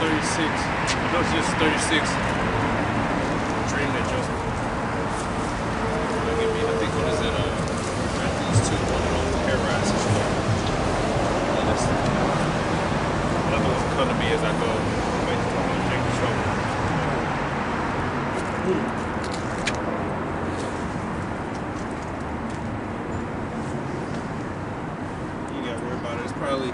36. No, it's just 36. Dream that Joseph. I think what is it? Matthew's 2, one of those terrorized his Lord. And that's another one come to me as I go. Wait to talk about Jacob's trouble. You gotta worry about it. It's probably.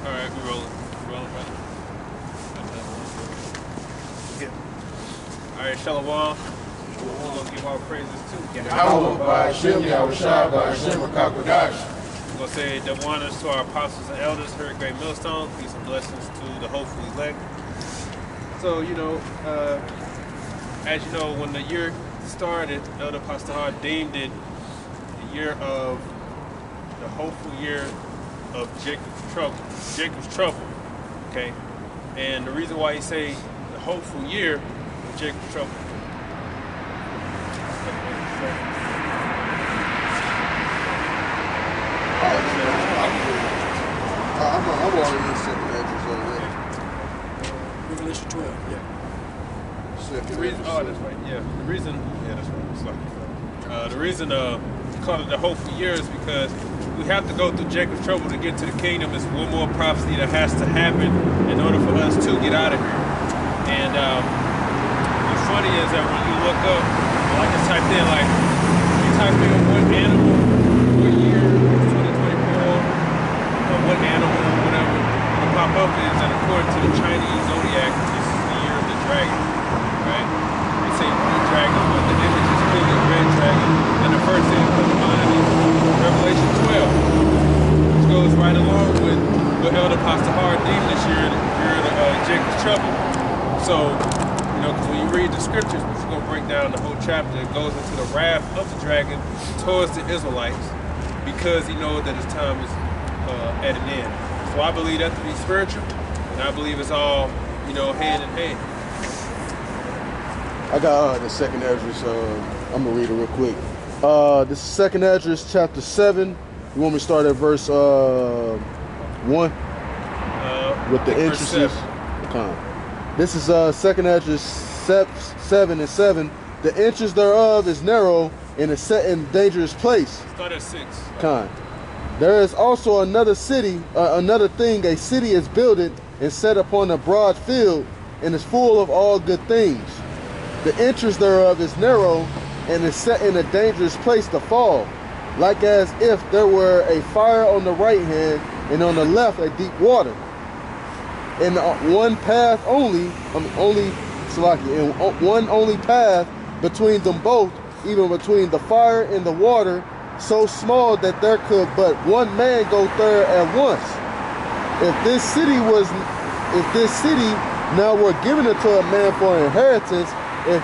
Alright, we rolling. We rolling, brother. Alright, Shalom. We're going to give our praises to Yahweh, by Hashem, Yahushua, by Hashem, Akakodash. We're going to say double honors to our apostles and elders here at Great Millstone. Peace and blessings to the hopeful elect. So, you know, as you know, when the year started, Elder Pastor Hart deemed it the year of the hopeful year of Jacob's trouble, okay? And the reason why he say the hopeful year of Jacob's trouble. I'm already in second address already. Revelation 12, yeah. Second The reason, address. that's right, yeah. The reason, yeah, that's right. It's like, the reason we call it the hopeful year is because we have to go through Jacob's trouble to get to the kingdom. It's one more prophecy that has to happen in order for us to get out of here. And what's funny is that when you look up, like I typed in, like, you type in what animal, what year, 2024, or what animal, or whatever, it'll pop up is that according to the Chinese zodiac, this is the year of the dragon, right? They say blue dragon, but the image is clearly a red dragon. And the first thing that comes to mind is Revelation 12, which goes right along with what Elder Pastor Hart deemed this year, the year of Jacob's trouble. So, you know, because when you read the scriptures, which is going to break down the whole chapter, it goes into the wrath of the dragon towards the Israelites because he knows that his time is at an end. So I believe that to be spiritual, and I believe it's all, you know, hand in hand. I got the second address. I'm going to read it real quick. This is second address, chapter 7. You want me to start at verse 1? With the entrances. This is second address 7 and 7. The entrance thereof is narrow and is set in dangerous place. Start at 6. There is also another city, another thing, a city is builded and set upon a broad field and is full of all good things. The entrance thereof is narrow and is set in a dangerous place to fall, like as if there were a fire on the right hand and on the left a deep water. And one path only, one only path between them both, even between the fire and the water, so small that there could but one man go there at once. If this city now were given it to a man for an inheritance, if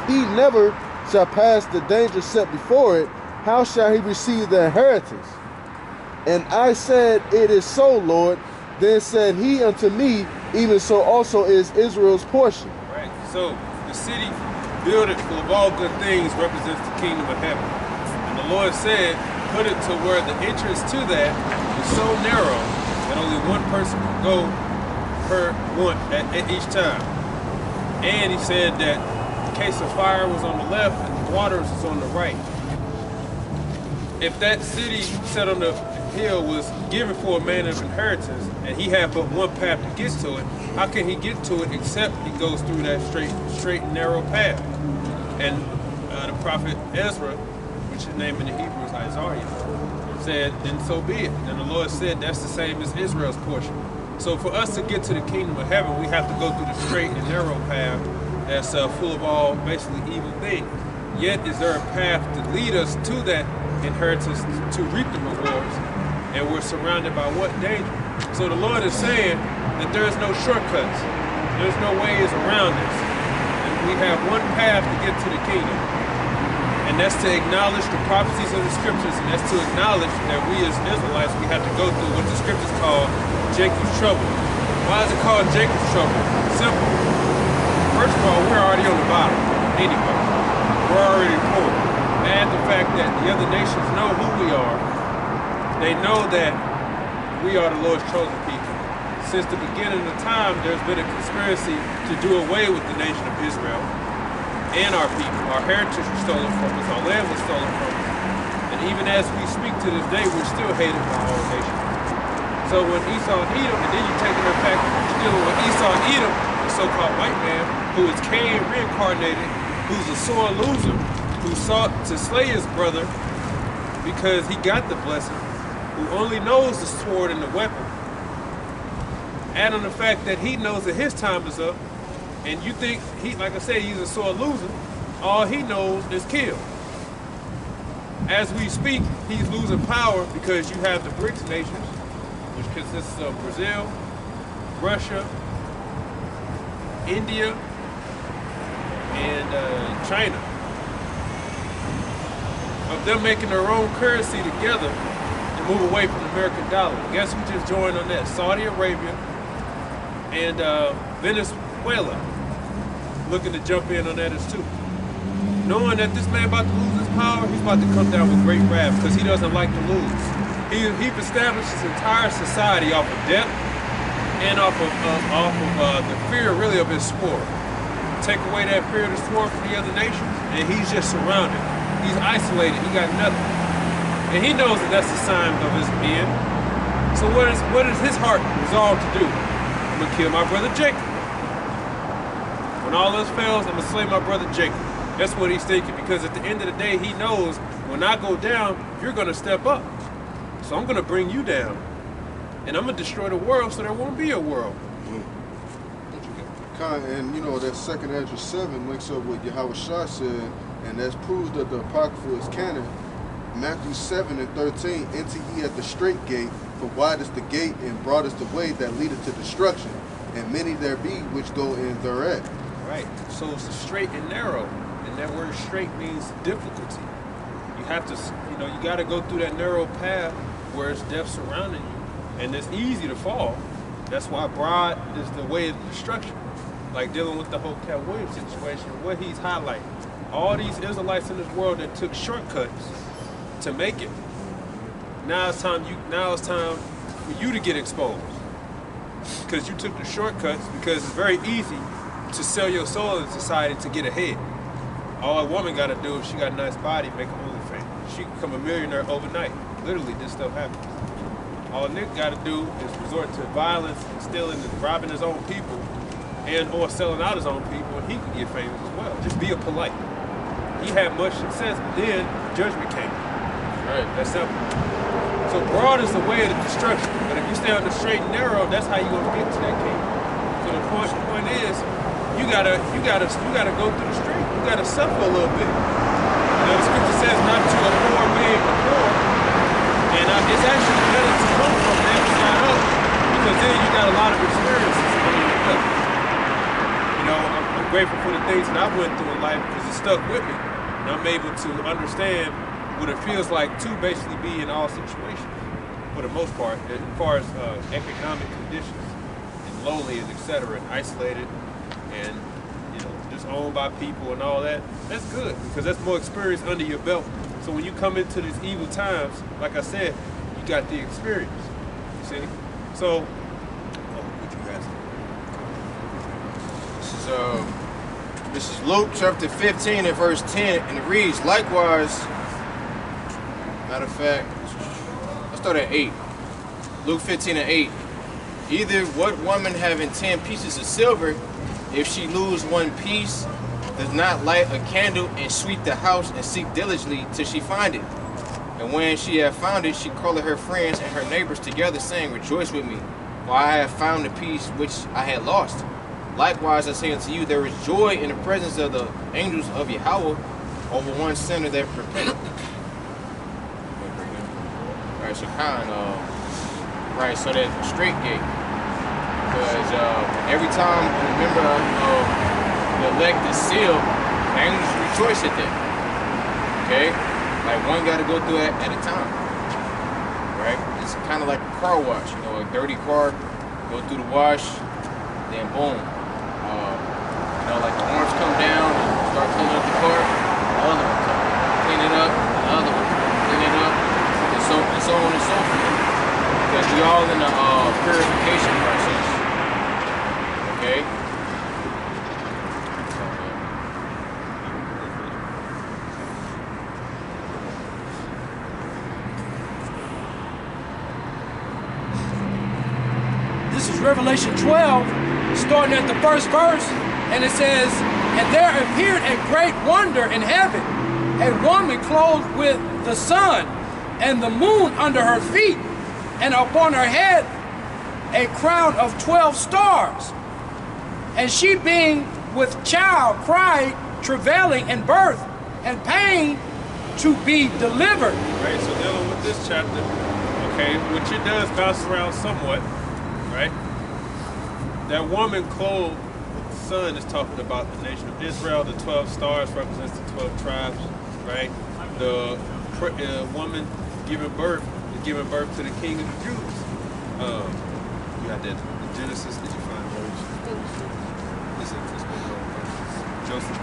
he never shall pass the danger set before it, how shall he receive the inheritance? And I said, it is so, Lord. Then said he unto me, even so also is Israel's portion. Right. So the city builded full of all good things represents the kingdom of heaven. And the Lord said, put it to where the entrance to that is so narrow that only one person can go per one at each time. And he said that the case of fire was on the left and the waters was on the right. If that city set on the hill was given for a man of inheritance and he had but one path to get to it, how can he get to it except he goes through that straight and narrow path? And the prophet Ezra, which is named in the Hebrew is Isaiah, said, then so be it. And the Lord said that's the same as Israel's portion. So for us to get to the kingdom of heaven, we have to go through the straight and narrow path that's full of all basically evil things. Yet is there a path to lead us to that inheritance to reap the rewards, and we're surrounded by what danger? So the Lord is saying that there's no shortcuts, there's no ways around this. we have one path to get to the kingdom. And that's to acknowledge the prophecies of the scriptures, and that's to acknowledge that we as Israelites, we have to go through what the scriptures call Jacob's trouble. Why is it called Jacob's trouble? Simple. First of all, we're already on the bottom, anyway. We're already poor. Add the fact that the other nations know who we are. They know that we are the Lord's chosen people. Since the beginning of time, there's been a conspiracy to do away with the nation of Israel and our people. Our heritage was stolen from us, our land was stolen from us. And even as we speak to this day, we're still hated by all nations. So when Esau and Edom, and then you take the fact that you're dealing with Esau and Edom, the so-called white man, who is Cain reincarnated, who's a sore loser, who sought to slay his brother because he got the blessing, who only knows the sword and the weapon. Add on the fact that he knows that his time is up, and you think, like I said, he's a sore loser, all he knows is kill. As we speak, he's losing power because you have the BRICS nations, which consists of Brazil, Russia, India, and China. Of them making their own currency together and move away from the American dollar. Guess who just joined on that? Saudi Arabia and Venezuela looking to jump in on that as too. Knowing that this man about to lose his power, he's about to come down with great wrath because he doesn't like to lose. He's established his entire society off of debt and off of the fear really of his sword. Take away that fear of the sword from the other nations, and he's just surrounded. He's isolated. He got nothing, and he knows that that's a sign of his end. So what is his heart resolved to do? I'm gonna kill my brother Jacob. When all else fails, I'm gonna slay my brother Jacob. That's what he's thinking, because at the end of the day, he knows when I go down, you're gonna step up. So I'm gonna bring you down, and I'm gonna destroy the world so there won't be a world. And you know that 2nd Ezra 7 links up with Yahweh Shah said, and that proves that the Apocrypha is canon. Matthew 7 and 13, enter ye at the straight gate, for wide is the gate and broad is the way that leadeth to destruction, and many there be which go in thereat. Right, so it's straight and narrow, and that word straight means difficulty. You have to, you got to go through that narrow path where it's death surrounding you, and it's easy to fall. That's why broad is the way of destruction. Like dealing with the whole Cat Williams situation, what he's highlighting. All these Israelites in this world that took shortcuts to make it. Now it's time for you to get exposed. Because you took the shortcuts, because it's very easy to sell your soul in society to get ahead. All a woman got to do if she got a nice body, make an OnlyFans. She can become a millionaire overnight. Literally, this stuff happens. All Nick got to do is resort to violence and stealing and robbing his own people, and or selling out his own people, and he can get famous as well. Just be a polite. He had much success, but then judgment came. Right. That's simple. So broad is the way of the destruction, but if you stay on the straight and narrow, that's how you're gonna get to that kingdom. So the point is, you gotta go through the straight. You gotta suffer a little bit. The scripture says not to a poor being a poor, and it's actually better to come from that side up, because then you got a lot of experiences under your belt. I'm grateful for the things that I went through in life because it stuck with me, and I'm able to understand what it feels like to basically be in all situations, for the most part, as far as economic conditions, and lonely and etc., and isolated, and just owned by people and all that. That's good because that's more experience under your belt. So when you come into these evil times, like I said, you got the experience. You see? So, what you guys? This is Luke chapter 15 and verse 10, and it reads, likewise, matter of fact, let's start at 8. Luke 15 and 8. Either what woman having 10 pieces of silver, if she lose one piece, does not light a candle and sweep the house and seek diligently till she find it? And when she have found it, she calleth her friends and her neighbors together, saying, rejoice with me, for I have found the piece which I had lost. Likewise, I say unto you, there is joy in the presence of the angels of Yahweh over one sinner that repenteth. Right, so right, so that straight gate. Because every time a member of the elect is sealed, angels rejoice at that. Okay? Like one got to go through it at a time. Right? It's kind of like a car wash. You know, a dirty car, go through the wash, then boom. You know, like the arms come down and start cleaning up the car, the other one come. Clean it up, the other one. Clean it up, and so on and so forth. Because we all in a purification process. Okay? This is Revelation 12, starting at the first verse, and it says, "And there appeared a great wonder in heaven, a woman clothed with the sun and the moon under her feet, and upon her head a crown of 12 stars. And she being with child cried, travailing in birth, and pain to be delivered." Right, so dealing with this chapter, okay, which it does bounce around somewhat, right? That woman clothed with the sun is talking about the nation of Israel. The 12 stars represents the 12 tribes, right? The woman giving birth is giving birth to the King of the Jews. You got that in Genesis. Did you find those? This is Joseph.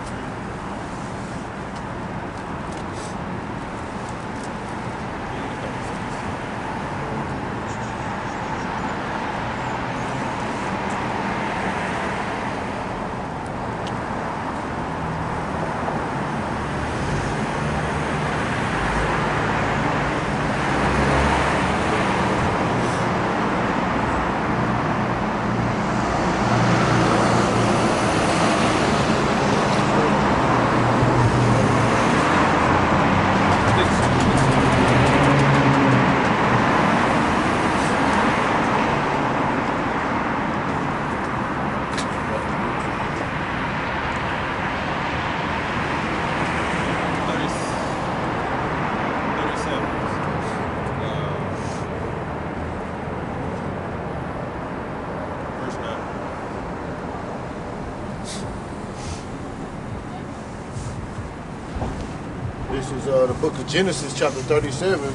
This is the book of Genesis, chapter 37,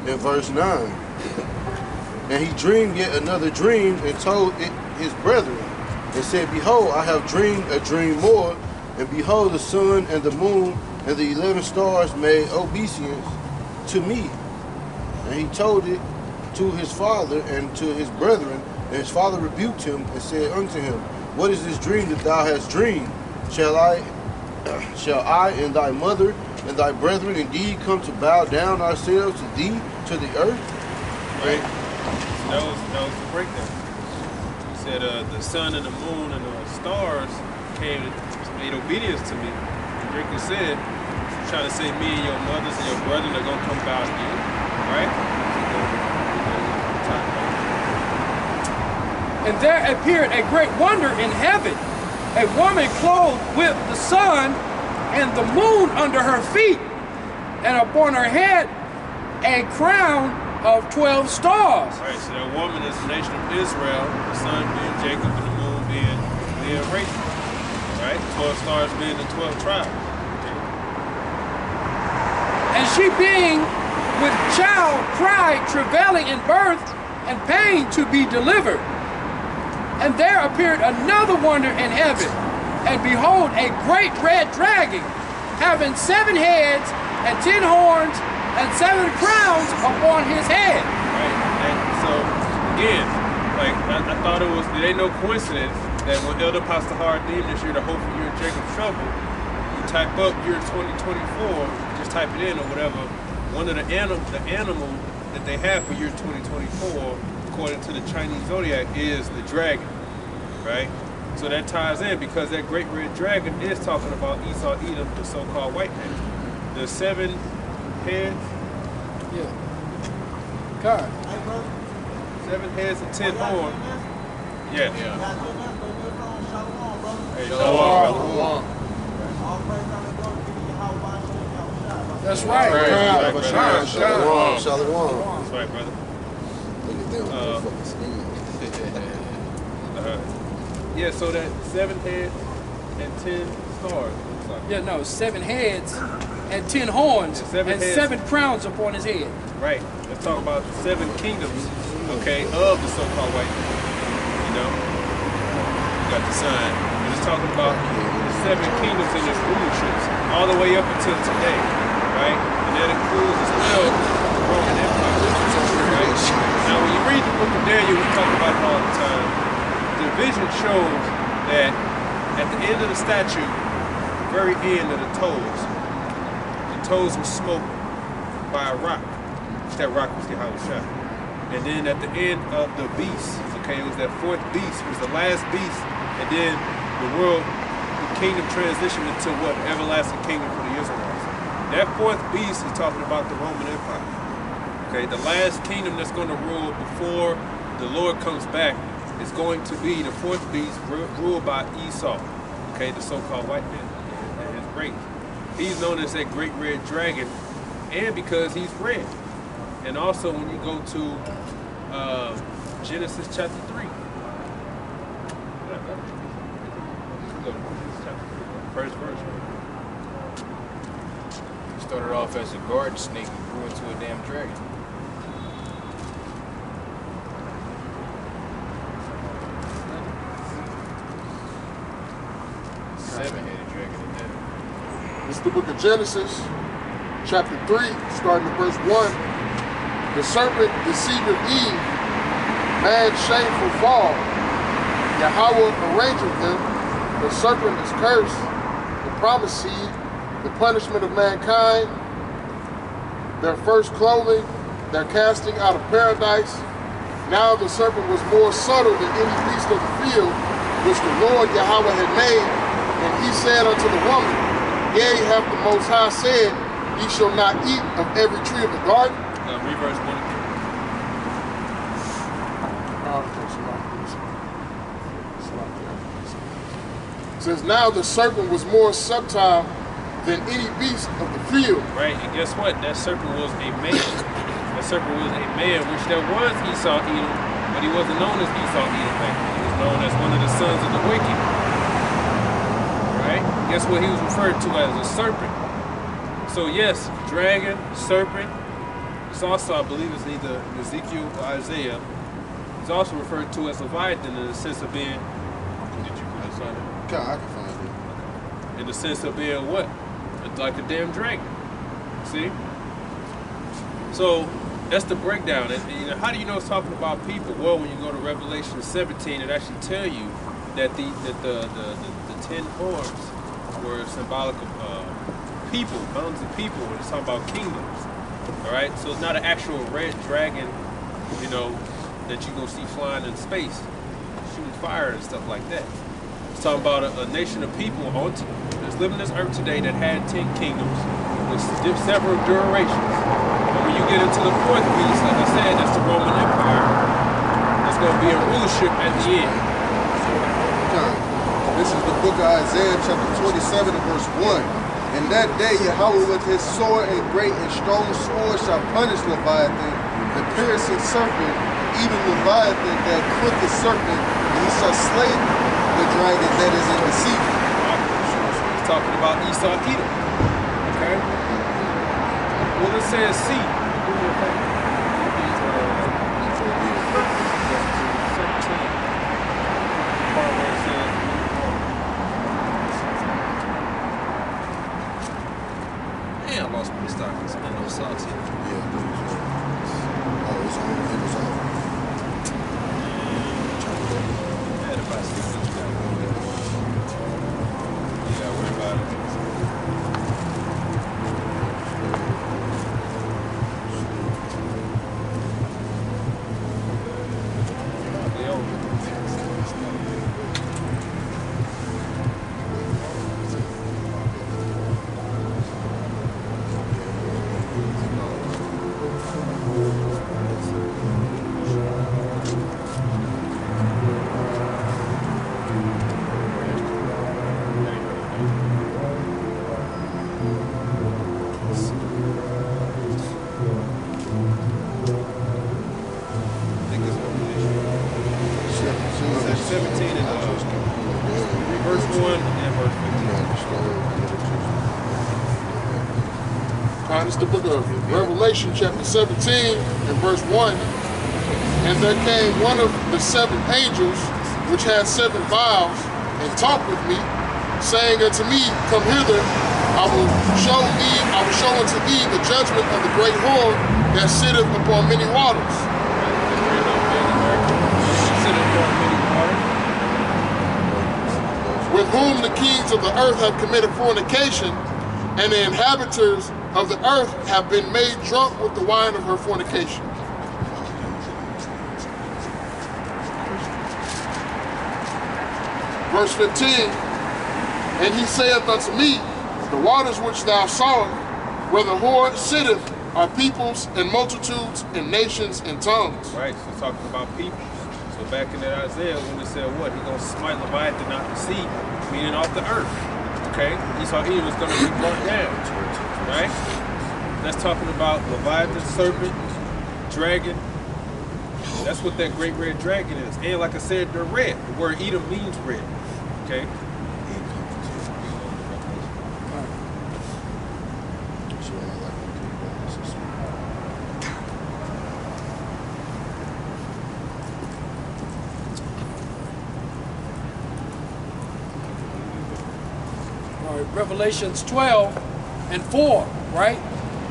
and verse 9. "And he dreamed yet another dream, and told it his brethren, and said, Behold, I have dreamed a dream more, and behold, the sun and the moon and the 11 stars made obeisance to me. And he told it to his father and to his brethren, and his father rebuked him and said unto him, What is this dream that thou hast dreamed? Shall I and thy mother and thy brethren indeed come to bow down ourselves to thee, to the earth?" Right. So that was the breakdown. He said the sun and the moon and the stars came and made obedience to me. And Jacob said, "You're trying to say me and your mothers and your brethren are gonna come bow to you, right?" "And there appeared a great wonder in heaven, a woman clothed with the sun and the moon under her feet, and upon her head a crown of 12 stars." Right, so that woman is the nation of Israel, the sun being Jacob and the moon being Rachel. Right? 12 stars being the 12 tribes. Okay. "And she being with child cried, travailing in birth, and pain to be delivered. And there appeared another wonder in heaven, and behold, a great red dragon, having 7 heads and 10 horns, and 7 crowns upon his head." Right, and so again, like I thought it ain't no coincidence that when Elder Pastor Hard deemed this year the hope for year Jacob's trouble, you type up year 2024, just type it in or whatever. One of the animal that they have for year 2024, according to the Chinese zodiac, is the dragon, right? So that ties in because that great red dragon is talking about Esau, Edom, the so-called white man. The 7 heads. Yeah. God. 7 heads and 10 horns. Yeah. Hey, Shalom. That's right. Shalom. Shalom. Shalom. That's right, brother. Yeah, so that 7 heads and 10 stars. It looks like. Yeah, no, 7 heads and 10 horns and 7 crowns upon his head. Right. Let's talk about the 7 kingdoms, okay, of the so-called white man. You know? You got the sun. We're just talking about the 7 kingdoms and their rulerships all the way up until today, right? And that includes as well the Roman Empire, right? Now, when you read the book of Daniel, we talk about it all the time. The vision shows that at the end of the statue, the very end of the toes were smoked by a rock. That rock was Yahushua. And then at the end of the beast, okay, it was that 4th beast, it was the last beast, and then the kingdom transitioned into what? Everlasting kingdom for the Israelites. That 4th beast is talking about the Roman Empire. Okay, the last kingdom that's going to rule before the Lord comes back is going to be the 4th beast ruled by Esau, okay, the so-called white man and his race. He's known as that great red dragon, and because he's red. And also when you go to Genesis chapter 3. Go to Genesis chapter 3, first verse. Started off as a garden snake and grew into a damn dragon. Seven-headed dragon in there. This is the book of Genesis, chapter 3, starting at verse 1. The serpent deceived Eve, man's shameful fall. Yahweh arrangeth him. The serpent is cursed, the promised seed, the punishment of mankind, their first clothing, their casting out of paradise. Now the serpent was more subtle than any beast of the field, which the Lord Yahweh had made. And he said unto the woman, Yea, hath the Most High said, Ye shall not eat of every tree of the garden. Reverse 1 again. It says, now the serpent was more subtle than any beast of the field. Right, and guess what? That serpent was a man. That serpent was a man, which there was Esau Edom, but he wasn't known as Esau Edom back then. He was known as one of the sons of the wicked. Right? Guess what he was referred to as? A serpent. So yes, dragon, serpent. It's also, I believe it's either Ezekiel or Isaiah. It's also referred to as Leviathan in the sense of being, did you put this on it? I can find it. In the sense of being what? Like a damn dragon. See? So that's the breakdown. And you know, how do you know it's talking about people? Well, when you go to Revelation 17, it actually tell you that the 10 horns were symbolic of people, mountains of people, when it's talking about kingdoms. All right, so it's not an actual red dragon, you know, that you're gonna see flying in space, shooting fire and stuff like that. It's talking about a nation of people that's living this earth today that had 10 kingdoms with several durations. And when you get into the 4th beast, like I said, that's the Roman Empire. That's gonna be a rulership at the end. This is the book of Isaiah, chapter 27, and verse 1. In that day, Yahweh with his sword and great and strong sword shall punish Leviathan, the piercing serpent, even Leviathan, that crooked serpent, and he shall slay the dragon that is in the sea. He's talking about Esau Edom. Okay? Well, it says sea. I lost my stockings and no socks here. Yeah, oh, it's on. It was on. And if I see what you gotta go get it. You gotta worry about it. verse 1 and verse 15. It's the book of Revelation, chapter 17, and verse 1. And there came one of the 7 angels, which had 7 vials, and talked with me, saying unto me, Come hither, I will show unto thee the judgment of the great whore that sitteth upon many waters. With whom the kings of the earth have committed fornication, and the inhabitants of the earth have been made drunk with the wine of her fornication. Verse 15, And he saith unto me, The waters which thou sawest, where the whore sitteth, are peoples and multitudes and nations and tongues. Right, so talking about people. So back in that Isaiah, when it said what? He's going to smite Leviathan out the sea, meaning off the earth. Okay? Esau Edom was going to be burnt down. Right? That's talking about Leviathan, serpent, dragon. That's what that great red dragon is. And like I said, they're red. The word Edom means red. Okay? Revelations 12 and 4, right?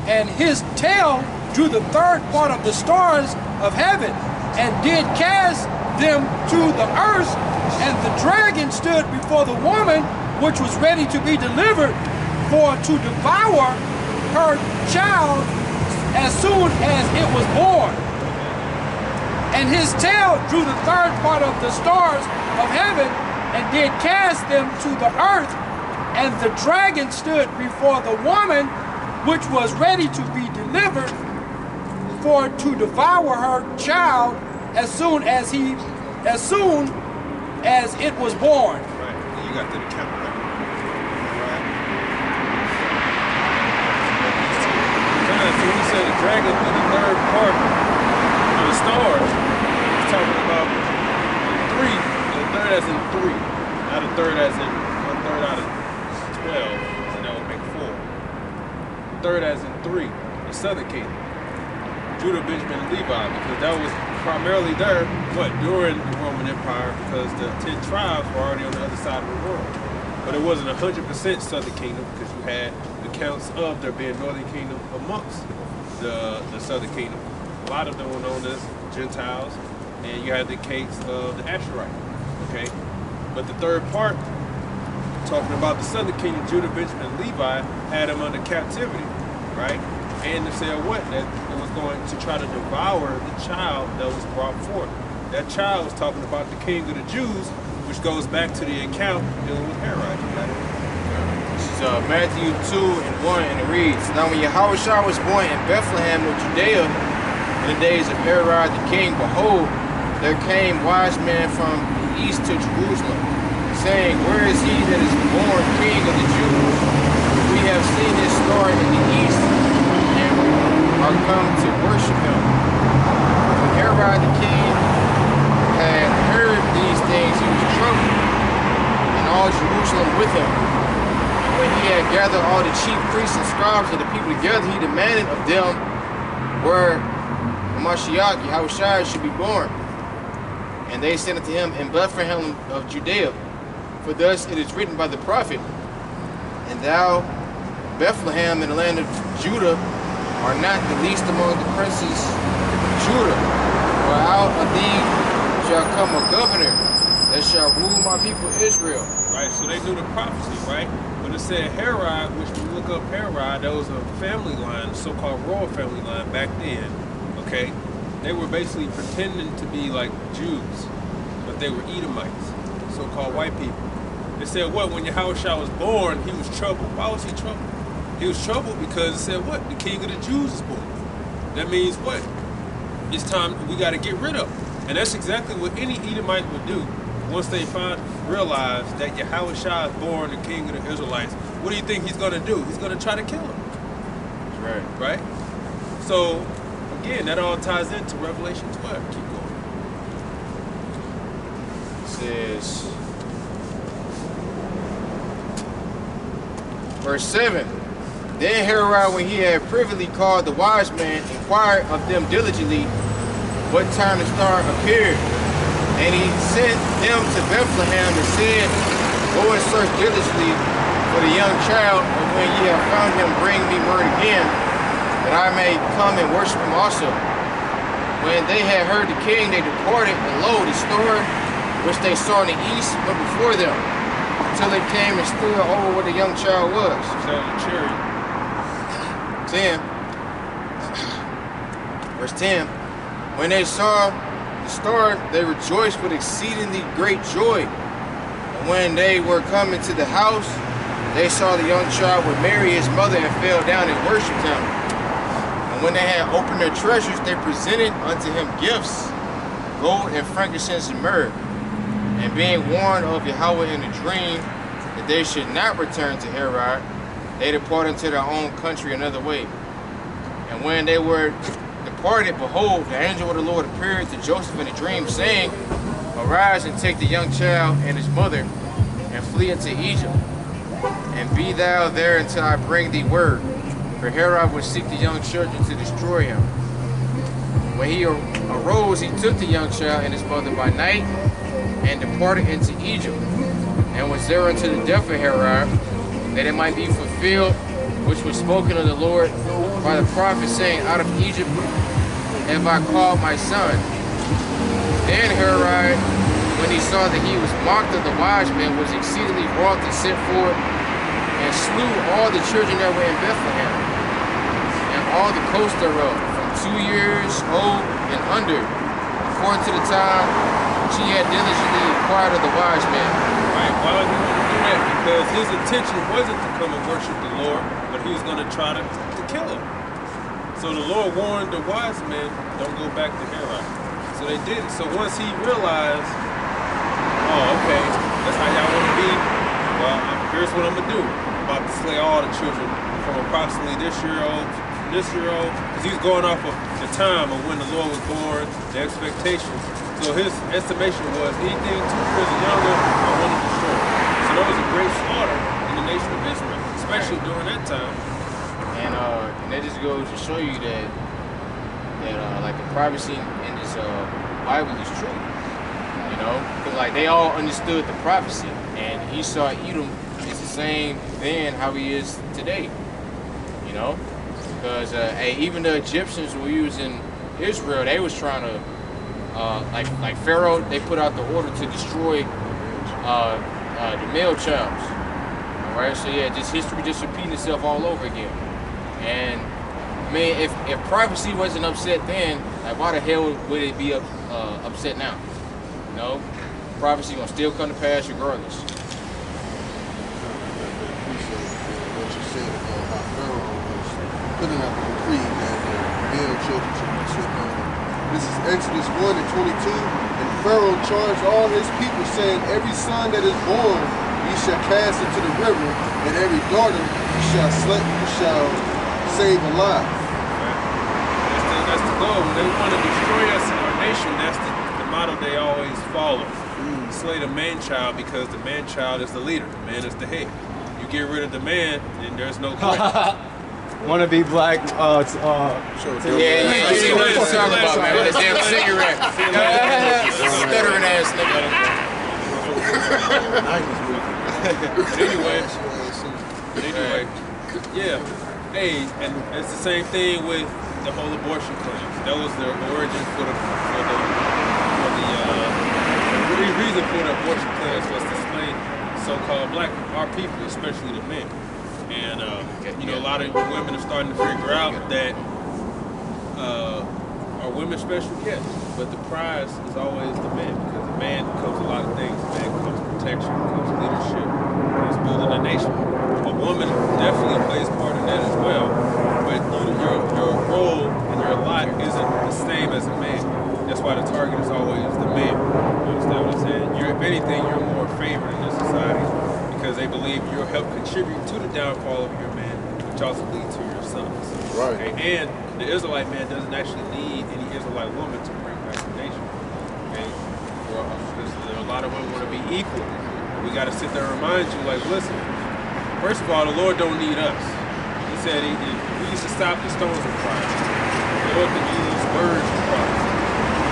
And his tail drew the 3rd part of the stars of heaven and did cast them to the earth, and the dragon stood before the woman which was ready to be delivered for to devour her child as soon as it was born. And his tail drew the 3rd part of the stars of heaven and did cast them to the earth, and the dragon stood before the woman which was ready to be delivered for to devour her child as soon as it was born. Right, you got the count right. Right. So when he said the dragon was the 3rd part of the stars, he's talking about 3, the 3rd as in 3, not a 3rd as in 1/3 out of 12, and that would make 4. 3rd as in 3, the southern kingdom. Judah, Benjamin, and Levi, because that was primarily there, during the Roman Empire, because the 10 tribes were already on the other side of the world. But it wasn't 100% southern kingdom, because you had the counts of there being northern kingdom amongst the southern kingdom. A lot of them were known as Gentiles, and you had the case of the Asherite, okay? But the 3rd part, talking about the southern kingdom, Judah, Benjamin, and Levi, had them under captivity, right? And they said what? That it was going to try to devour the child that was brought forth. That child was talking about the king of the Jews, which goes back to the account dealing with Herod. This is Matthew 2:1, and it reads, Now when Yahushua was born in Bethlehem of Judea, in the days of Herod the king, behold, there came wise men from the east to Jerusalem, saying, Where is he that is born king of the Jews? We have seen his star in the east, and we are come to worship him. When Herod the king had heard these things, he was troubled, and all Jerusalem with him. And when he had gathered all the chief priests and scribes of the people together, he demanded of them where Mashiach, Yahushua, should be born. And they said unto him, In Bethlehem of Judea. For thus it is written by the prophet, And thou, Bethlehem, in the land of Judah, art not the least among the princes of Judah, for out of thee shall come a governor that shall rule my people Israel. Right, so they knew the prophecy, right? But it said Herod, which when you look up Herod, that was a family line, so-called royal family line back then, okay? They were basically pretending to be like Jews, but they were Edomites, so-called white people. They said what? When Yahushua was born, he was troubled. Why was he troubled? He was troubled because it said what? The king of the Jews is born. That means what? It's time, we got to get rid of him. And that's exactly what any Edomite would do once they realize that Yahushua is born, the king of the Israelites. What do you think he's going to do? He's going to try to kill him. That's right. Right? So, again, that all ties into Revelation 12. Keep going. It says, Verse 7. Then Herod, when he had privily called the wise men, inquired of them diligently what time the star appeared. And he sent them to Bethlehem and said, Go and search diligently for the young child, and when ye have found him, bring me word again, that I may come and worship him also. When they had heard the king, they departed, and lo, the star which they saw in the east went before them, until it came and stood over where the young child was. So the chariot. 10. Verse 10. When they saw the star, they rejoiced with exceedingly great joy. And when they were coming to the house, they saw the young child with Mary his mother, and fell down and worshipped him. And when they had opened their treasures, they presented unto him gifts, gold and frankincense and myrrh. And being warned of Yahweh in a dream that they should not return to Herod, they departed to their own country another way. And when they were departed, behold, the angel of the Lord appeared to Joseph in a dream, saying, Arise and take the young child and his mother, and flee into Egypt. And be thou there until I bring thee word. For Herod would seek the young children to destroy him. When he arose, he took the young child and his mother by night, and departed into Egypt, and was there until the death of Herod, that it might be fulfilled, which was spoken of the Lord by the prophet, saying, Out of Egypt have I called my son. Then Herod, when he saw that he was mocked of the wise men, was exceedingly wroth, and sent forth and slew all the children that were in Bethlehem, and all the coast thereof, from 2 years old and under, according to the time which he had diligently inquired of the wise men. Right? Why would he want to do that? Because his intention wasn't to come and worship the Lord, but he was going to try to kill him. So the Lord warned the wise men, don't go back to Herod. So they did it. So once he realized, oh, okay, that's how y'all want to be, well, here's what I'm going to do. I'm about to slay all the children from approximately this year old, because he's going off of the time of when the Lord was born, the expectations. So his estimation was anything 2 years younger, I want to destroy. So there was a great slaughter in the nation of Israel, especially during that time. And that just goes to show you that like the prophecy in this Bible is true. You know, because like they all understood the prophecy, and Esau Edom is the same then how he is today. You know, because even the Egyptians who were using Israel, they was trying to like Pharaoh, they put out the order to destroy the male childs. All right, so yeah, just history just repeating itself all over again. And I mean, if prophecy wasn't upset then, like why the hell would it be upset now? You know, prophecy gonna still come to pass regardless. What you said about how Pharaoh was putting out the decree that the male children should be stripped on. This is Exodus 1 and 22. And Pharaoh charged all his people, saying, Every son that is born ye shall cast into the river, and every daughter you shall save alive. That's the goal. When they want to destroy us in our nation, that's the motto they always follow. Slay the man child, because the man child is the leader. The man is the head. You get rid of the man, then there's no threat. Want to be black? Yeah, you see what you're talking about, man. That damn cigarette. Stuttering ass nigga. Anyway, yeah. Hey, and it's the same thing with the whole abortion claims. That was the origin for the reason for the abortion claims was to slay so-called black our people, especially the men. And you know, a lot of women are starting to figure out that are women special? Yes, but the prize is always the man, because the man comes a lot of things. The man comes protection, comes leadership, comes building a nation. A woman definitely plays part in that as well, but your role and your lot isn't the same as a man. That's why the target is always the man. You understand what I'm saying? If anything, you're more favored in this society, because they believe you'll help contribute to the downfall of your man, which also leads to your sons. Right. Okay? And the Israelite man doesn't actually need any Israelite woman to bring back the nation. Okay? Because a lot of women want to be equal. We got to sit there and remind you, like, listen, First of all, the Lord don't need us. He said we used to stop the stones of Christ. The Lord could use words of Christ.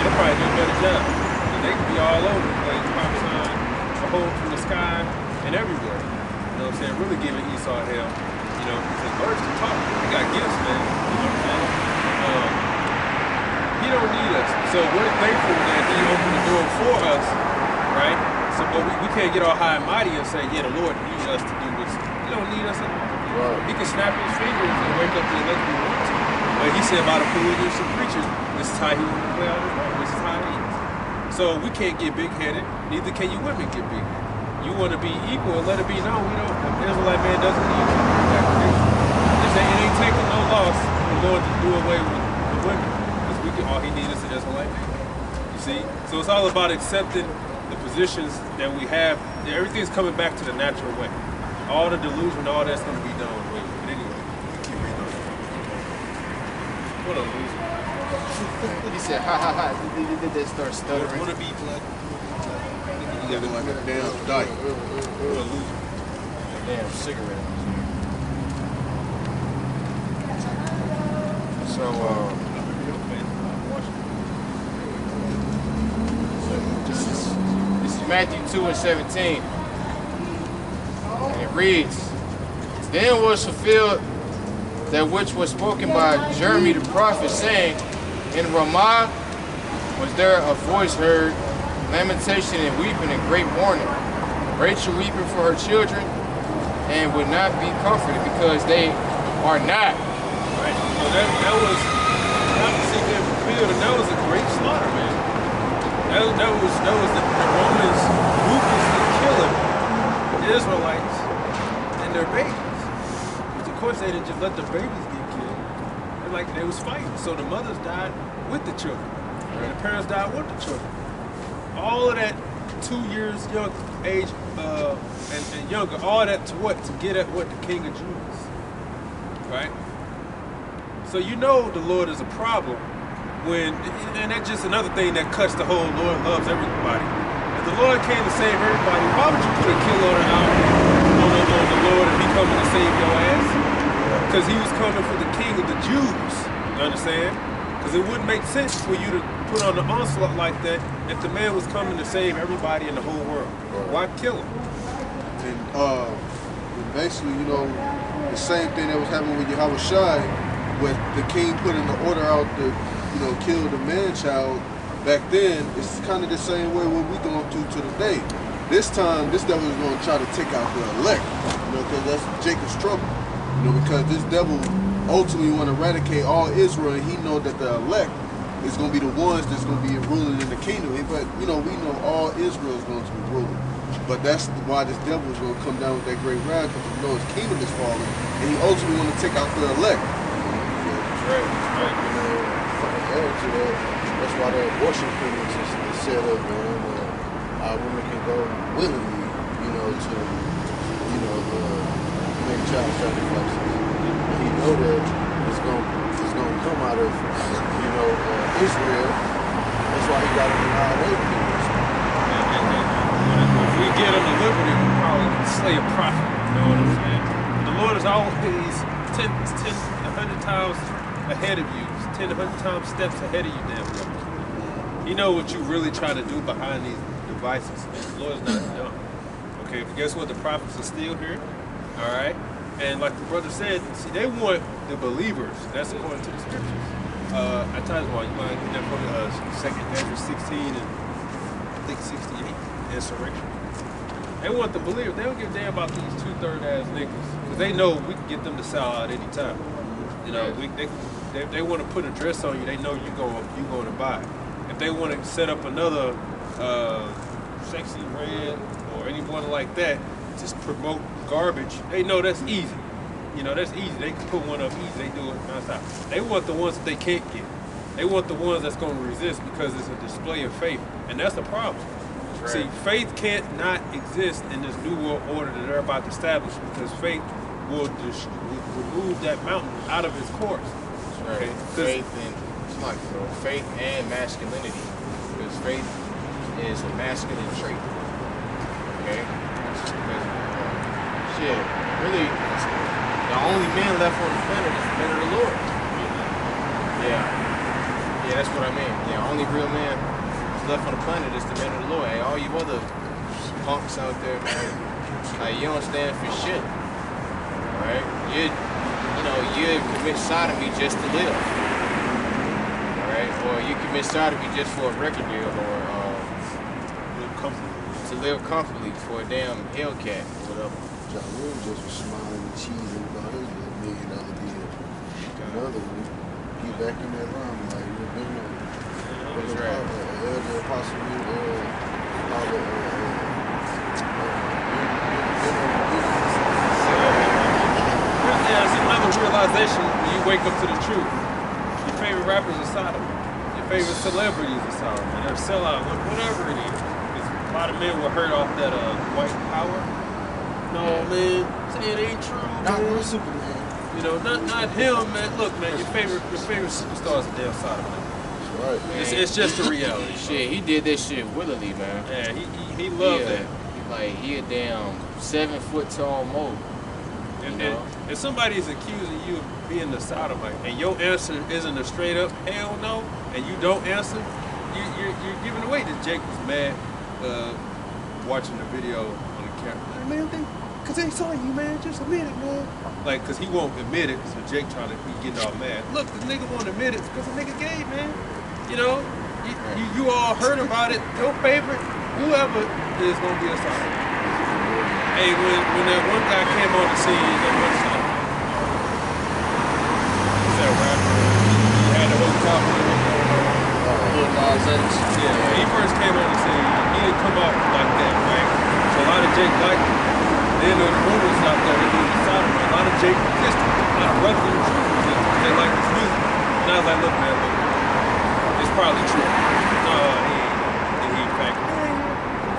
They'll probably do a better job. And they could be all over the place, prophesying a hole from the sky and everywhere. You know what I'm saying? Really giving Esau hell. You know, because birds can talk. They got gifts, man. You know what I'm saying? He don't need us. So we're thankful that he opened the door for us, right? So, but we can't get all high and mighty and say, yeah, the Lord needs us to do this. He don't need us at all. Right. He can snap his fingers and wake up the elect if he wants to. But he said about the foolish and preachers, this is how he wants to play out his role. This is how it is. So we can't get big-headed. Neither can you women get big-headed. You want to be equal and let it be known. We don't. The Israelite man doesn't need you. It ain't taking no loss for the Lord to do away with the women. Because all he needs is an Israelite man. You see? So it's all about accepting the positions that we have. Everything's coming back to the natural way. All the delusion, all that's going to be done away with. But anyway, we keep reading on. What a loser. He said, ha ha ha. They start stuttering. Wanna be blood? You got like a damn dyke. What a loser. Damn cigarette. So, this is Matthew 2:17. And it reads, Then was fulfilled that which was spoken by Jeremy the prophet, saying, In Ramah was there a voice heard, lamentation and weeping and great mourning. Rachel weeping for her children, and would not be comforted because they are not. Right. So that was prophecy being fulfilled, and that was a great slaughter, man. That was the Romans ruthlessly killing the Israelites and their babies. But of course they didn't just let the babies get killed. They was fighting. So the mothers died with the children. And the parents died with the children. All of that 2 years young age and younger, all that to what? To get at what? The King of Jews. Right? So you know the Lord is a problem when, and that's just another thing that cuts the whole Lord loves everybody. If the Lord came to save everybody, why would you put a kill order out on the Lord if he coming to save your ass? Because he was coming for the King of the Jews. You understand? Because it wouldn't make sense for you to put on the onslaught like that if the man was coming to save everybody in the whole world. Why kill him? And basically, you know, the same thing that was happening with Yahweh Shai, when the king put in the order out to, you know, kill the man-child back then, it's kind of the same way what we going through to today. This time, this devil is going to try to take out the elect, you know, because that's Jacob's trouble. You know, because this devil ultimately want to eradicate all Israel, and he know that the elect is going to be the ones that's going to be ruling in the kingdom. But, you know, we know all Israel is going to be ruling. But that's why this devil is going to come down with that great wrath, because he knows his kingdom is falling, and he ultimately want to take out the elect. Right. Add to that, that's why the abortion clinics is set up, man. Our women can go willingly, you know, to, you know, make child sacrifices. And he know that it's gonna come out of, you know, Israel. That's why he got to allow their people. If we get them to liberty, we'll probably slay a prophet. You know what I'm saying? The Lord is always 100 times ahead of you, 100 times steps ahead of you, damn well. He know what you really trying to do behind these devices. The Lord's not dumb. Okay, but guess what? The prophets are still here. All right, and like the brother said, see, they want the believers. That's according to the scriptures. I tell you why, you mind get that from 2 Ezra 16 and I think 68 insurrection. They want the believers. They don't give a damn about these 2/3 ass niggas, because they know we can get them to sell out any time. You know, they want to put a dress on you. They know you going to buy. If they want to set up another Sexy Red or anyone like that, just promote garbage. They know that's easy. You know, that's easy. They can put one up easy. They do it nonstop. They want the ones that they can't get. They want the ones that's going to resist, because it's a display of faith, and that's the problem. Right. See, faith can't not exist in this new world order that they're about to establish, because faith will remove that mountain out of its course. Right. Okay? Faith and masculinity, because faith is a masculine trait. Okay. shit, really, the only men left on the planet is the men of the Lord. Yeah. Yeah, that's what I mean. The only real man that's left on the planet is the men of the Lord. Hey, all you other punks out there, man, like, you don't stand for shit. Right? You commit sodomy just to live. Right? Or you commit sodomy just for a record deal, or to live comfortably for a damn Hellcat or whatever. John Williams just was smiling and cheesing about his little $1 million deal. Another one, he back in that line like you've been on. That's right. Elder possibly There's another realization when you wake up to the truth. Your favorite rappers are Sodom. Your favorite celebrities are Sodom. And they're sellout, whatever it is. A lot of men were hurt off that white power. No, man, say it ain't true. not Man. one Superman. You know, not him, man. Look, man, your favorite superstars are damn Sodom, man. Right. It's just a reality. Shit, he did that shit willingly, man. Yeah, he loved that. He a damn 7 foot tall mole. If somebody's accusing you of being the sodomite and your answer isn't a straight up hell no, and you don't answer, you're giving away that Jake was mad watching the video on the camera. Like, man, cause they saw you, man. Just admit it, man. Like, cause he won't admit it, so Jake trying to be getting all mad. Look, the nigga won't admit it because the nigga gay, man. You know, you all heard about it. Your favorite, whoever is gonna be a sodomite. Hey, when that one guy came on the scene, that one time, who's that rapper? He had the whole top on him. Lil Nas X. Yeah, when he first came on the scene, he didn't come off like that, right? So a lot of Jake liked him. Then there was rumors out there that he was sodomite. A lot of Jake kissed him. A lot of brothers in the truth because they liked his music. And I was like, look, man, look, it's probably true. No, he ain't fact.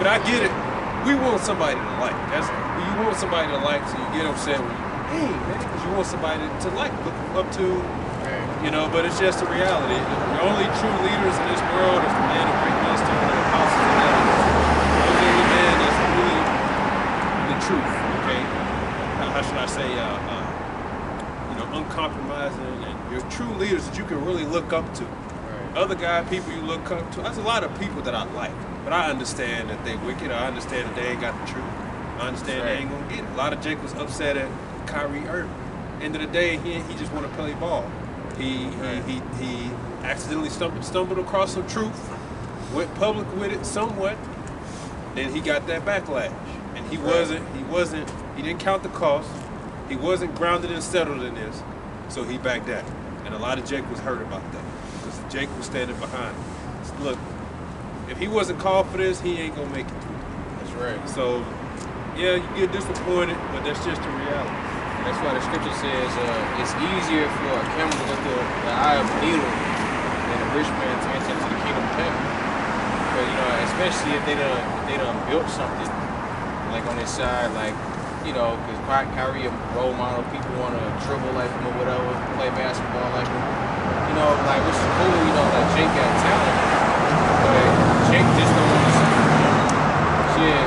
But I get it. We want somebody to like. You want somebody to like, so you get upset when hey, man, because you want somebody to like, look up to, you know, but it's just a reality. The only true leaders in this world is the man who bring wisdom and the apostles and elders. Those are the men that's really the truth, okay? How should I say, uncompromising, and your true leaders that you can really look up to. Other people you look up to, there's a lot of people that I like, but I understand that they wicked. I understand that they ain't got the truth. I understand they ain't gonna get it. A lot of Jake was upset at Kyrie Irving. End of the day, he just want to play ball. He accidentally stumbled across some truth, went public with it somewhat, then he got that backlash. And he didn't count the cost. He wasn't grounded and settled in this, so he backed out. And a lot of Jake was hurt about that. Jake was standing behind him. Look, if he wasn't called for this, he ain't gonna make it through. That's right. So, yeah, you get disappointed, but that's just the reality. That's why the scripture says it's easier for a camel to go through the eye of a needle than a rich man to enter into the kingdom of heaven. But especially if they done built something like on this side, like because Kyrie a role model, people want to dribble like him or whatever, play basketball like him. Like, which is cool, like Jake got talent, but Jake just don't understand. Shit,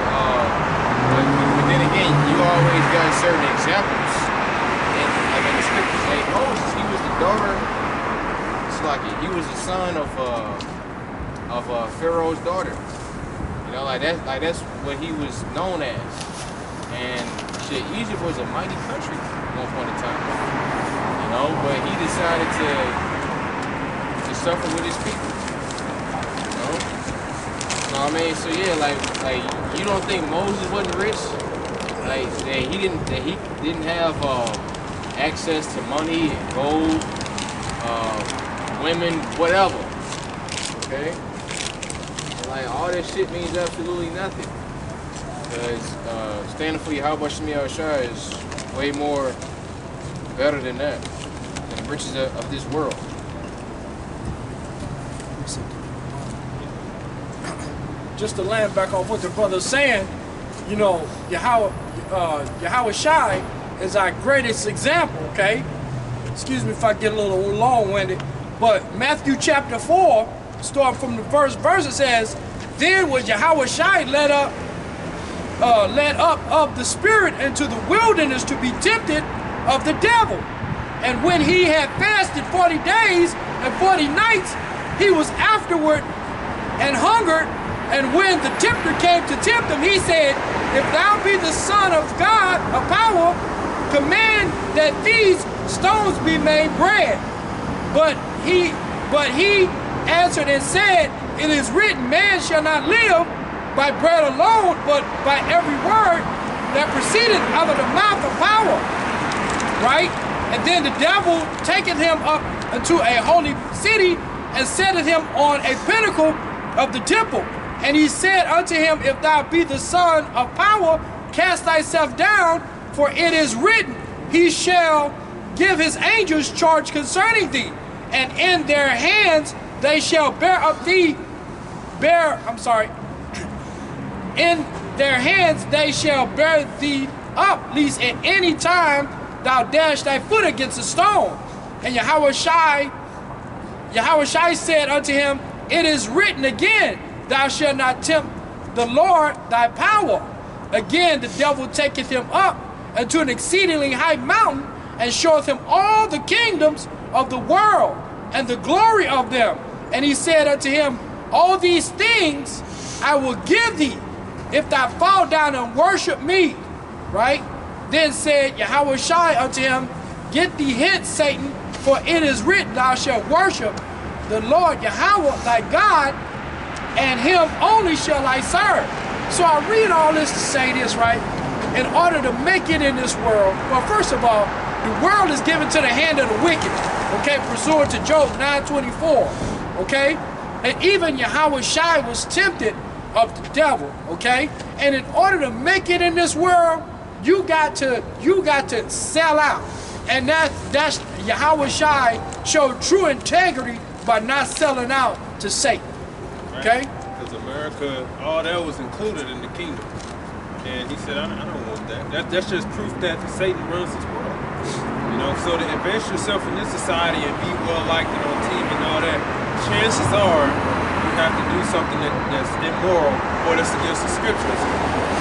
but then again, you always got certain examples. And like in the scriptures, like Moses, he was the daughter, he was the son of Pharaoh's daughter. That's what he was known as. And shit, Egypt was a mighty country at one point in time. But he decided to suffer with his people. I mean, so yeah, like you don't think Moses wasn't rich? Like that he didn't have access to money and gold, women, whatever. Okay? Like all that shit means absolutely nothing. Because standing for Yahweh Shemi Shai is way more better than that, than the riches of this world. Just to land back off what the brother's saying, Yahweh Shai is our greatest example, okay? Excuse me if I get a little long-winded, but Matthew chapter 4, starting from the first verse, it says, then was Yahweh Shai led up led up of the Spirit into the wilderness to be tempted of the devil. And when he had fasted 40 days and 40 nights, he was afterward and hungered. And when the tempter came to tempt him, he said, if thou be the Son of God, of power, command that these stones be made bread. But he answered and said, it is written, man shall not live by bread alone, but by every word that proceedeth out of the mouth of power. Right? And then the devil taketh him up into a holy city and setteth him on a pinnacle of the temple. And he said unto him, if thou be the Son of power, cast thyself down, for it is written, he shall give his angels charge concerning thee, and in their hands they shall in their hands they shall bear thee up, lest at any time thou dash thy foot against a stone. And Yahweh Shai said unto him, it is written again, thou shalt not tempt the Lord thy power. Again the devil taketh him up unto an exceedingly high mountain, and showeth him all the kingdoms of the world, and the glory of them. And he said unto him, all these things I will give thee, if thou fall down and worship me. Right? Then said Yahweh Shai unto him, get thee hence, Satan, for it is written, thou shalt worship the Lord Yahweh thy God, and him only shall I serve. So I read all this to say this, right? In order to make it in this world, well, first of all, the world is given to the hand of the wicked, okay, pursuant to Job 9:24, okay? And even Yahweh Shai was tempted of the devil, okay? And in order to make it in this world, you got to sell out. And that's Yahweh Shai showed true integrity by not selling out to Satan, okay? Because America, all that was included in the kingdom. And he said, I don't want that. That's just proof that Satan runs this world. You know, so to advance yourself in this society and be well liked and on TV and all that, chances are you have to do something that's immoral or that's against the scriptures,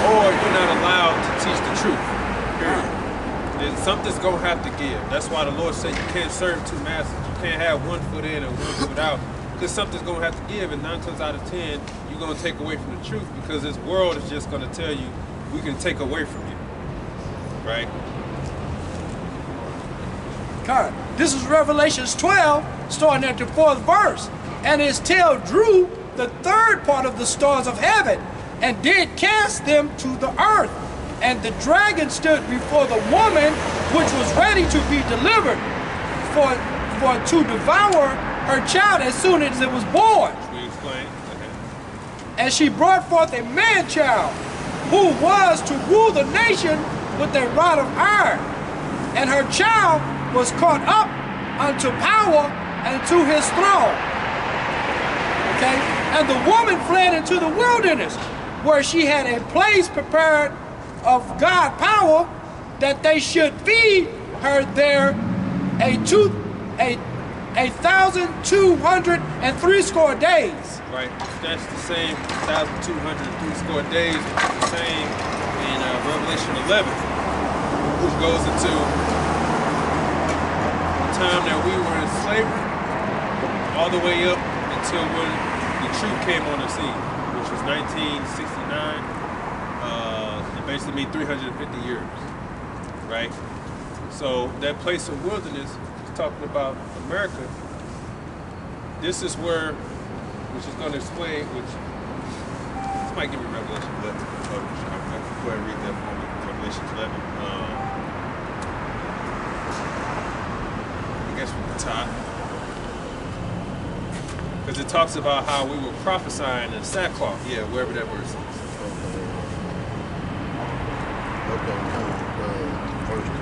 or you're not allowed to teach the truth. Period. Then something's gonna have to give. That's why the Lord said you can't serve two masters. You can't have one foot in and one foot out. Because something's gonna have to give, and 9 times out of 10, you're gonna take away from the truth, because this world is just gonna tell you we can take away from you. Right? God, this is Revelations 12, starting at the 4th verse. And his tail drew the third part of the stars of heaven, and did cast them to the earth. And the dragon stood before the woman, which was ready to be delivered, for to devour her child as soon as it was born. We explain. And she brought forth a man-child, who was to rule the nation with a rod of iron. And her child was caught up unto power and to his throne. Okay? And the woman fled into the wilderness, where she had a place prepared of God power, that they should feed her there 1,260 days. Right. That's the same 1,260 days, the same in Revelation 11, which goes into the time that we were in slavery, all the way up until when the truth came on the scene, which was 1969. It basically means 350 years, right? So that place of wilderness is talking about America. This is where, which is going to explain, which this might give me Revelation 11. Go ahead and read that for me, Revelation 11. I guess from the top. Because it talks about how we were prophesying in sackcloth. Yeah, wherever that verse is. Okay, verse 3.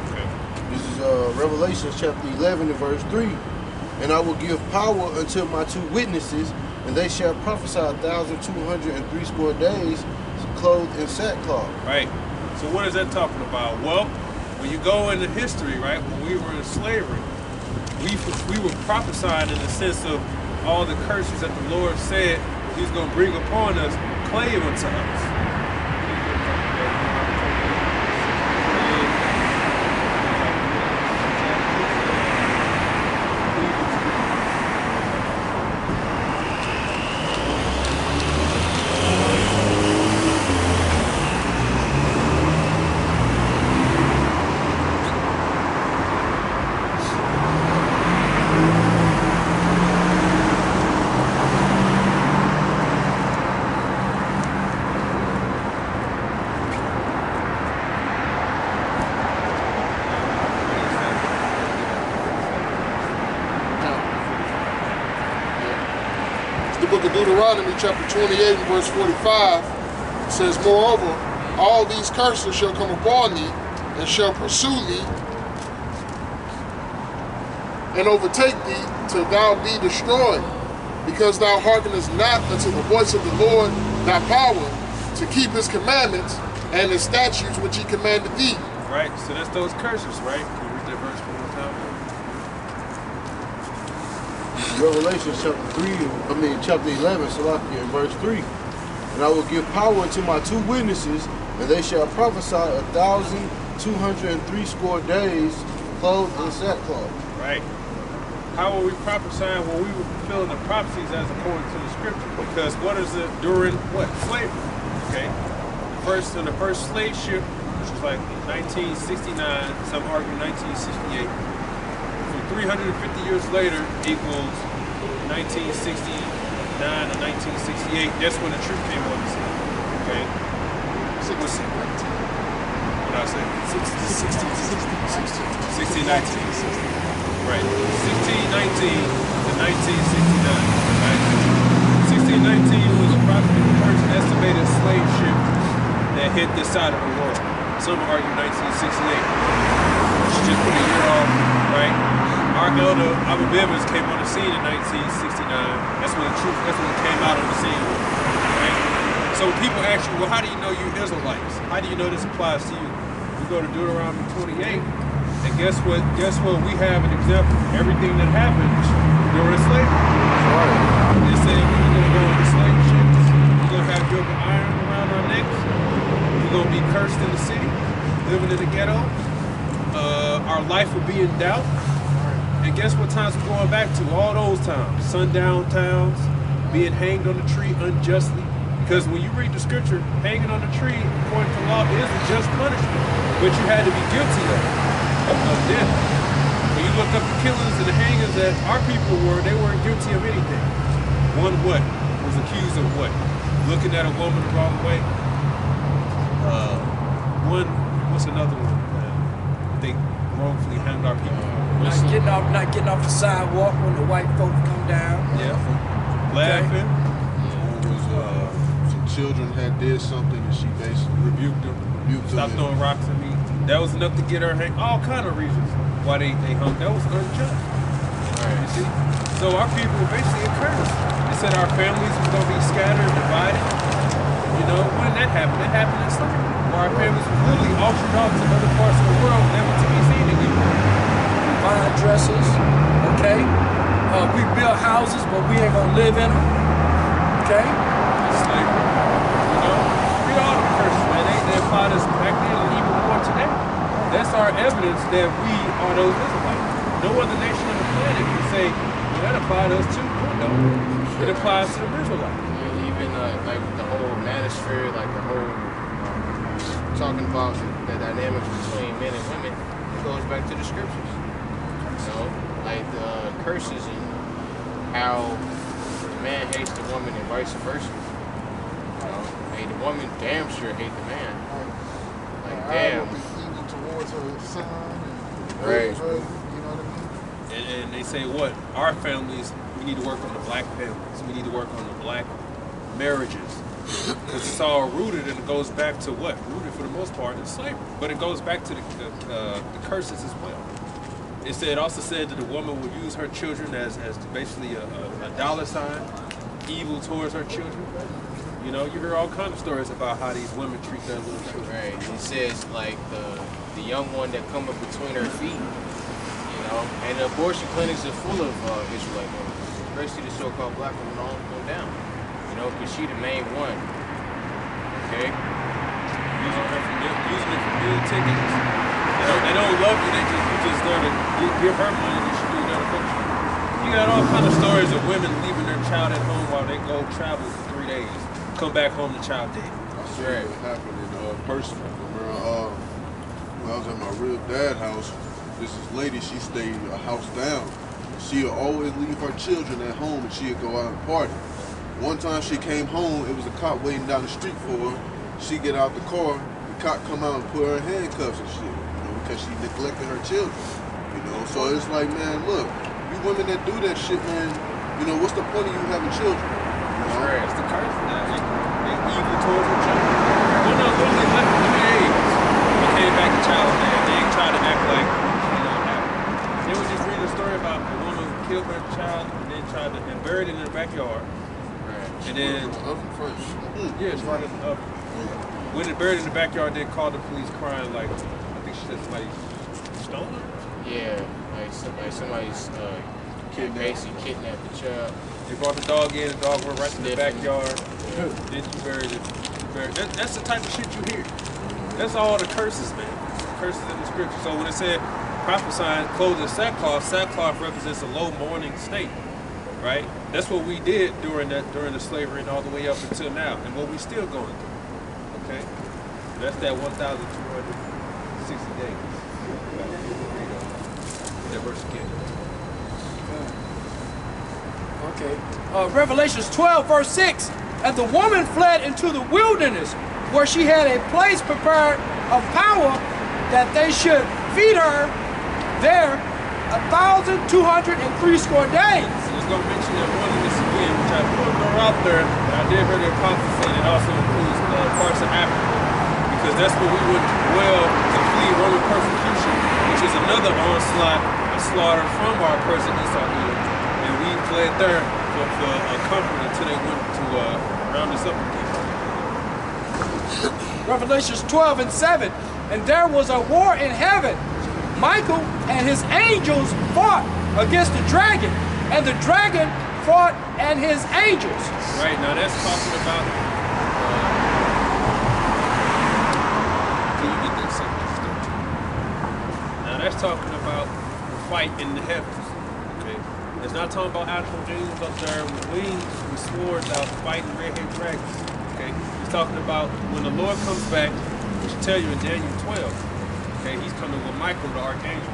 Okay. This is Revelation chapter 11 and verse 3. And I will give power unto my two witnesses, and they shall prophesy 1,260 days, clothed in sackcloth. Right. So what is that talking about? Well, when you go into history, right, when we were in slavery, we were prophesying in the sense of all the curses that the Lord said He's going to bring upon us, clave unto us. the book of Deuteronomy, chapter 28 and verse 45, it says, moreover, all these curses shall come upon thee, and shall pursue thee, and overtake thee, till thou be destroyed, because thou hearkenest not unto the voice of the Lord thy power, to keep his commandments and his statutes which he commanded thee. Right, so that's those curses, right? Can you read that verse one more time? Revelation chapter 11, Salakia, in verse 3. And I will give power unto my 2 witnesses, and they shall prophesy 1,260 days, clothed in sackcloth. Right. How were we prophesying when we were fulfilling the prophecies as according to the scripture? Because what is it during what? Slavery. Okay. In the first slave ship, which was like 1969, some argue 1968. From 350 years later equals 1969 or 1968. That's when the truth came on the scene. Okay. So what's it? What I say? 1619. Right. 1619 to 1969. Right. 1619 was approximately the first estimated slave ship that hit this side of the world. Some argue 1968. Which just put a year off, right? Our elder Abu Bivens came on the scene in 1969. That's when it came out on the scene, right? So people ask you, well, how do you know you're Israelites? How do you know this applies to you? We go to Deuteronomy 28, and guess what? We have an example. Everything that happened during slavery. They said we're going to go into slave ships. We're going to have yoke of iron around our necks. We're going to be cursed in the city, living in the ghetto. Our life will be in doubt. And guess what times we're going back to? All those times. Sundown towns, being hanged on the tree unjustly. Because when you read the scripture, hanging on the tree, according to law, is a just punishment. But you had to be guilty of death. When you look up the killings and the hangings that our people were, they weren't guilty of anything. One what? Was accused of what? Looking at a woman the wrong way. What's another one? They wrongfully hanged our people. Not getting off the sidewalk when the white folk come down. Yeah. Laughing. Some children had did something and she basically rebuked them. Stop throwing rocks at me. That was enough to get her hanged. All kind of reasons why they hung. That was unjust. Alright, you see? So our people were basically encouraged. They said our families were going to be scattered, divided. You know, when did that happen? That happened in slavery. Where our families were literally auctioned off to other parts of the world, never to be seen again. Vine dressers, okay? We build houses, but we ain't gonna live in them, okay? It's slavery. You know, read all the curses, man. They applied us back then and even more today. That's our evidence that we are those Israelites. No other nation on the planet can say, well, that applied to us too. No, it applies to the Israelites. Even like the whole manosphere, like the whole talking about the dynamics between men and women, it goes back to the scriptures. You know, like the curses and how the man hates the woman and vice versa. You know, hey, the woman damn sure hate the man. Like damn. Will be evil towards her son and right. Her, you know what I mean? And they say what? Our families, we need to work on the black families. We need to work on the black marriages. Because it's all rooted and it goes back to what? Rooted for the most part in slavery. But it goes back to the curses as well. It also said that the woman would use her children as basically a dollar sign, evil towards her children. You know, you hear all kinds of stories about how these women treat their little children. Right. It says like the young one that come up between her feet. You know, and the abortion clinics are full of Israelite women, especially the so-called black women all go down. You know, because she the main one. Okay? Using it for meal tickets. They don't love you, you just there to give her money and she do that function. You got all kind of stories of women leaving their child at home while they go travel for 3 days. Come back home, the child dead. That's right. What happened in person. Remember, when I was at my real dad house, this lady, she stayed a house down. She'd always leave her children at home and she'd go out and party. One time she came home, it was a cop waiting down the street for her. She get out the car, the cop come out and put her in handcuffs and shit, you know, because she neglected her children, you know. So it's like, man, look, you women that do that shit, man, you know, what's the point of you having children? It's the curse. They evil towards each other. One of them literally left the age. Became back a child man. They tried to act like, you know, that. They would just read a story about a woman who killed her child and then tried to and buried it in the backyard. Right. And then oven first. Yeah, it's right in the oven. When it buried in the backyard, they called the police crying like, I think she said somebody stoned her? Yeah, like somebody's basically kidnapped the child. They brought the dog in, the dog went right to the backyard. Yeah. Then you buried it. That's the type of shit you hear. That's all the curses, man. Curses in the scripture. So when it said prophesying, clothed in sackcloth, sackcloth represents a low mourning state, right? That's what we did during the slavery and all the way up until now, and what we still going through. Okay, that's that 1,260 days. That verse again. Okay. Revelations 12, verse 6. And the woman fled into the wilderness, where she had a place prepared of power, that they should feed her there 1,203 score days. I was going to mention that one of this again, which I put out there, and I did hear the prophecy, and it also includes parts of Africa, because that's where we would dwell to flee Roman persecution, which is another onslaught, a slaughter from our person Esau here. And we fled there for a comfort until they went to round us up again. Revelations 12 and 7. And there was a war in heaven. Michael and his angels fought against the dragon, and the dragon fought and his angels. Right, now that's talking about can you get that sentence? Now that's talking about the fight in the heavens. Okay. It's not talking about archangels up there with wings, with swords out fighting red-headed dragons. Okay. It's talking about when the Lord comes back, which I tell you in Daniel 12. Okay, he's coming with Michael, the archangel.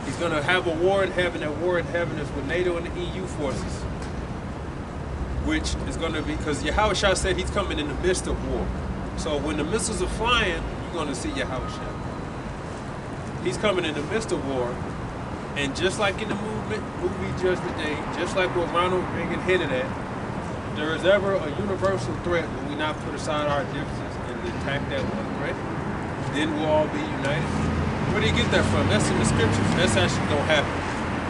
He's going to have a war in heaven. That war in heaven is with NATO and the EU forces, which is going to be, because Yahushua said he's coming in the midst of war. So when the missiles are flying, you're going to see Yahushua. He's coming in the midst of war. And just like in the movie Judgment Day, just like what Ronald Reagan hinted at, there is ever a universal threat when we not put aside our differences and attack that one threat. Then we'll all be united. Where do you get that from? That's in the scriptures. That's actually going to happen.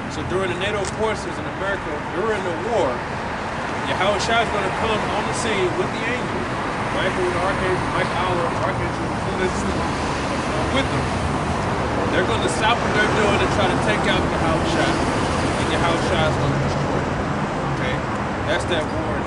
So during the NATO forces in America, during the war, Yahushua is going to come on the scene with the angels. Michael, the archangel, Mike Allah, archangel, with them. They're going to stop what they're doing and try to take out Yahushua. And Yahushua is going to destroy them. Okay? That's that war in